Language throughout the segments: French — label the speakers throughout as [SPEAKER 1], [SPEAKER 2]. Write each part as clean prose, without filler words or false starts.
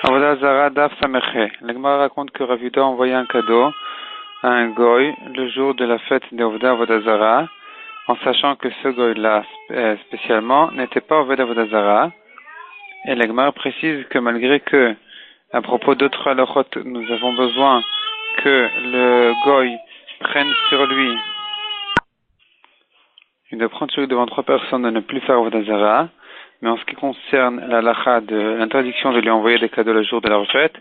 [SPEAKER 1] Avodah Zara Daf Sameche. La Gemara raconte que Rav Yuda a envoyé un cadeau à un goy le jour de la fête des Avodah Zara, en sachant que ce goy-là spécialement n'était pas Avodah Zara. Et la Gemara précise que malgré que, à propos d'autres halachot, nous avons besoin que le goy prenne sur lui, il doit prendre sur lui devant trois personnes de ne plus faire Avodah Zara. Mais en ce qui concerne la halakha de l'interdiction de lui envoyer des cadeaux le jour de la fête,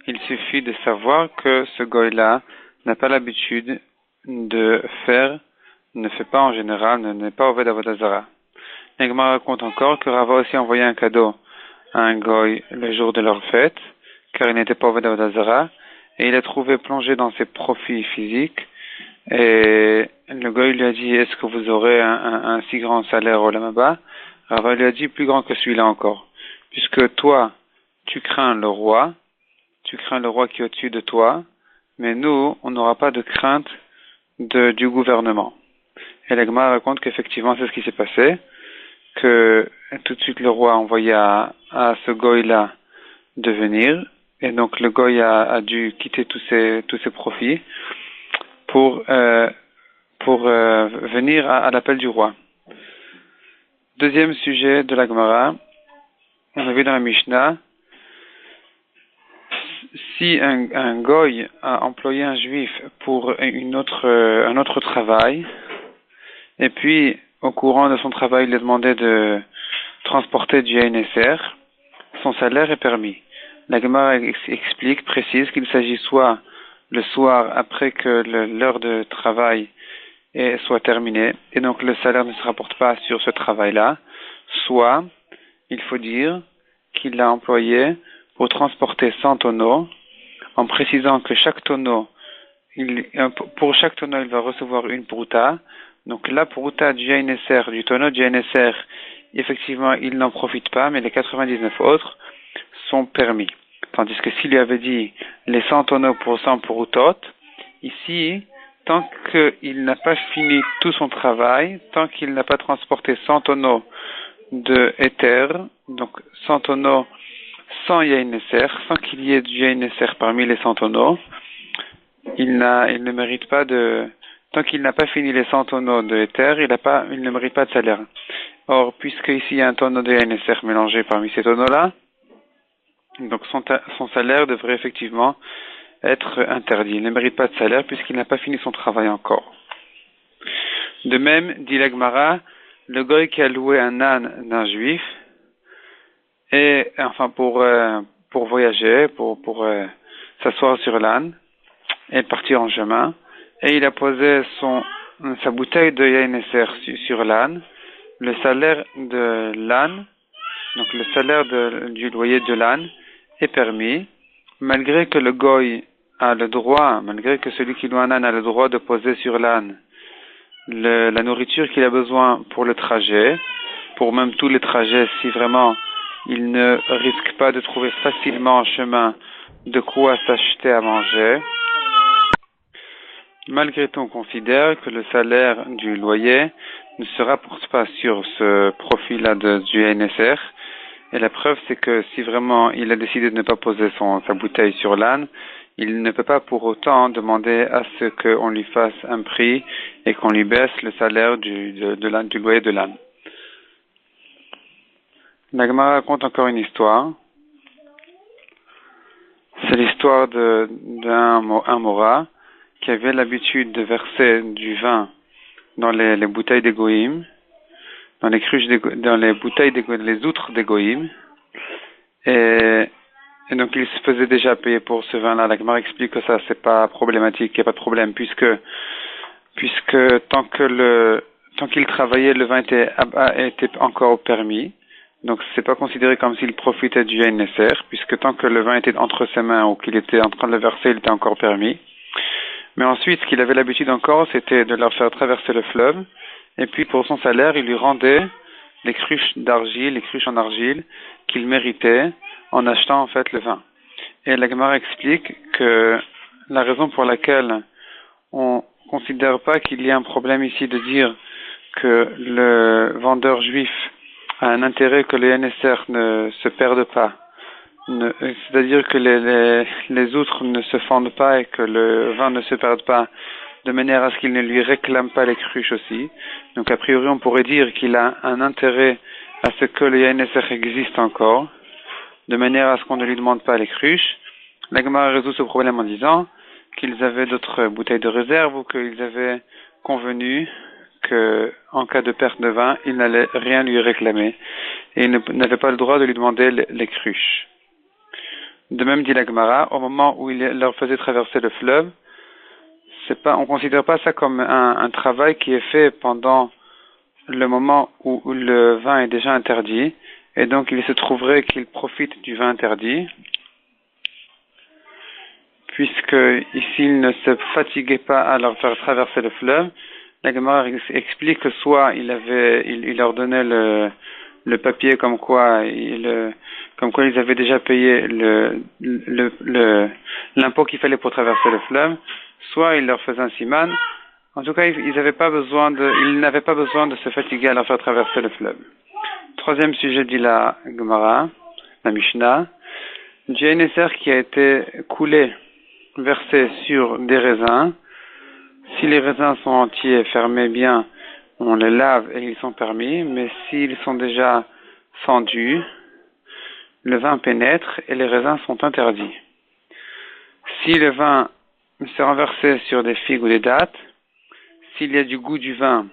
[SPEAKER 1] il suffit de savoir que ce goy-là n'a pas l'habitude de faire, ne fait pas en général, n'est pas Oved Avodah Zara. L'Egma raconte encore que Rava aussi envoyé un cadeau à un goy le jour de leur fête, car il n'était pas Oved Avodah Zara, et il a trouvé plongé dans ses profits physiques, et le goy lui a dit, est-ce que vous aurez un si grand salaire au Lamaba? Rava lui a dit, plus grand que celui-là encore. Puisque toi, tu crains le roi qui est au-dessus de toi, mais nous, on n'aura pas de crainte du gouvernement. Et l'Egma raconte qu'effectivement, c'est ce qui s'est passé, que tout de suite le roi a envoyé à ce goy-là de venir, et donc le goy a dû quitter tous ses profits pour venir à l'appel du roi. Deuxième sujet de la Gemara, on a vu dans la Mishnah, si un goy a employé un juif pour un autre travail, et puis au courant de son travail il a demandé de transporter du NSR, son salaire est permis. La Gemara explique, précise qu'il s'agit soit le soir après que l'heure de travail soit terminée, et donc le salaire ne se rapporte pas sur ce travail-là, soit il faut dire qu'il l'a employé pour transporter 100 tonneaux, en précisant que pour chaque tonneau, il va recevoir une prouta. Donc la prouta du tonneau du NSR, effectivement, il n'en profite pas, mais les 99 autres sont permis. Tandis que s'il lui avait dit les 100 tonneaux pour 100 proutot, ici, tant qu'il n'a pas fini tout son travail, tant qu'il n'a pas transporté 100 tonneaux de éther, donc 100 tonneaux sans YNSR, sans qu'il y ait du YNSR parmi les 100 tonneaux, il ne mérite pas tant qu'il n'a pas fini les 100 tonneaux de éther, il ne mérite pas de salaire. Or, puisque ici il y a un tonneau de YNSR mélangé parmi ces tonneaux-là, donc son salaire devrait effectivement être interdit. Il ne mérite pas de salaire puisqu'il n'a pas fini son travail encore. De même, dit la Gemara, le goy qui a loué un âne d'un juif, et enfin pour voyager, pour s'asseoir sur l'âne et partir en chemin, et il a posé sa bouteille de YNSR sur l'âne, le salaire de l'âne, donc le salaire du loyer de l'âne est permis, malgré que le goy a le droit, malgré que celui qui loue un âne a le droit de poser sur l'âne la nourriture qu'il a besoin pour le trajet, pour même tous les trajets, si vraiment il ne risque pas de trouver facilement en chemin de quoi s'acheter à manger. Malgré tout, on considère que le salaire du loyer ne se rapporte pas sur ce profil-là du NSR. Et la preuve, c'est que si vraiment il a décidé de ne pas poser sa bouteille sur l'âne, il ne peut pas pour autant demander à ce qu'on lui fasse un prix et qu'on lui baisse le salaire du loyer de l'âne. La Gemara raconte encore une histoire. C'est l'histoire d'un Mora qui avait l'habitude de verser du vin dans les bouteilles des goïms, dans les bouteilles les outres des goïms, et donc il se faisait déjà payer pour ce vin-là. La Gemara explique que ça c'est pas problématique, il n'y a pas de problème, puisque tant qu'il travaillait, le vin était encore permis. Donc c'est pas considéré comme s'il profitait du NSR, puisque tant que le vin était entre ses mains ou qu'il était en train de le verser, il était encore permis. Mais ensuite, ce qu'il avait l'habitude encore, c'était de leur faire traverser le fleuve, et puis pour son salaire, il lui rendait les cruches en argile qu'il méritait en achetant en fait le vin. Et la Gemara explique que la raison pour laquelle on considère pas qu'il y a un problème ici de dire que le vendeur juif a un intérêt que le NSR ne se perde pas C'est-à-dire que les outres ne se fendent pas et que le vin ne se perde pas, de manière à ce qu'il ne lui réclame pas les cruches aussi. Donc a priori on pourrait dire qu'il a un intérêt à ce que le Yain Eser existe encore, de manière à ce qu'on ne lui demande pas les cruches. La Gemara résout ce problème en disant qu'ils avaient d'autres bouteilles de réserve ou qu'ils avaient convenu que, en cas de perte de vin, il n'allait rien lui réclamer et il n'avait pas le droit de lui demander les cruches. De même dit la Gemara, au moment où il leur faisait traverser le fleuve, on ne considère pas ça comme un travail qui est fait pendant le moment où le vin est déjà interdit, et donc il se trouverait qu'il profite du vin interdit, puisque ici il ne se fatiguait pas à leur faire traverser le fleuve. La Gemara explique que soit il leur donnait le papier comme quoi ils avaient déjà payé l'impôt qu'il fallait pour traverser le fleuve, soit il leur faisait un siman. En tout cas, ils n'avaient pas besoin de se fatiguer à leur faire traverser le fleuve. Troisième sujet dit la Gemara, la Mishnah, du Yain Eser qui a été coulé, versé sur des raisins. Si les raisins sont entiers, fermés bien, on les lave et ils sont permis, mais s'ils sont déjà fendus, le vin pénètre et les raisins sont interdits. Si le vin s'est renversé sur des figues ou des dattes, s'il y a du goût du vin,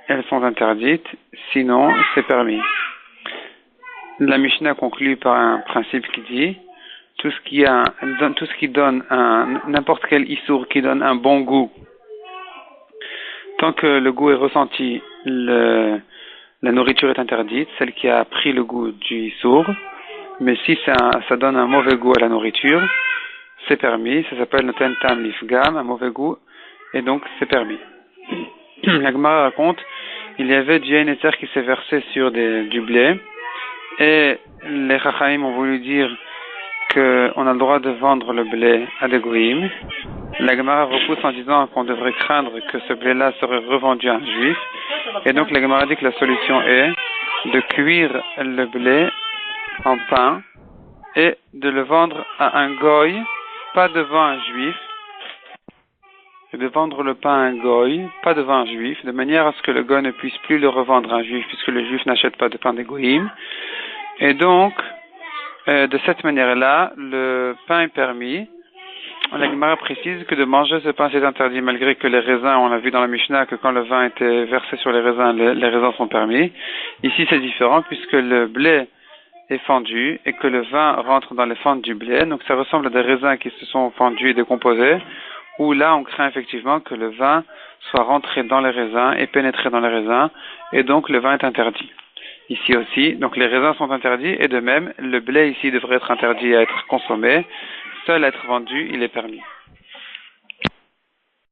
[SPEAKER 1] elles sont interdites, sinon c'est permis. La Mishnah conclut par un principe qui dit tout ce qui donne n'importe quel issour qui donne un bon goût, tant que le goût est ressenti, la nourriture est interdite, celle qui a pris le goût du issour. Mais si ça donne un mauvais goût à la nourriture, c'est permis, ça s'appelle noten tam lifgam, un mauvais goût, et donc c'est permis. La Gemara raconte, il y avait du Yain Eser qui s'est versé sur du blé, et les Chachamim ont voulu dire qu'on a le droit de vendre le blé à des goïms. La Gemara repousse en disant qu'on devrait craindre que ce blé-là serait revendu à un juif, et donc la Gemara dit que la solution est de cuire le blé en pain et de le vendre à un goy, pas devant un juif, et de vendre le pain à un goy, pas devant un juif, de manière à ce que le goy ne puisse plus le revendre à un juif, puisque le juif n'achète pas de pain des goïm. Et donc, de cette manière-là, le pain est permis. La Gemara précise que de manger ce pain c'est interdit, malgré que les raisins, on a vu dans la Mishnah que quand le vin était versé sur les raisins, les raisins sont permis. Ici c'est différent, puisque le blé est fendu et que le vin rentre dans les fentes du blé, donc ça ressemble à des raisins qui se sont fendus et décomposés, où là on craint effectivement que le vin soit rentré dans les raisins et pénétré dans les raisins, et donc le vin est interdit. Ici aussi, donc les raisins sont interdits, et de même, le blé ici devrait être interdit à être consommé, seul à être vendu, il est permis.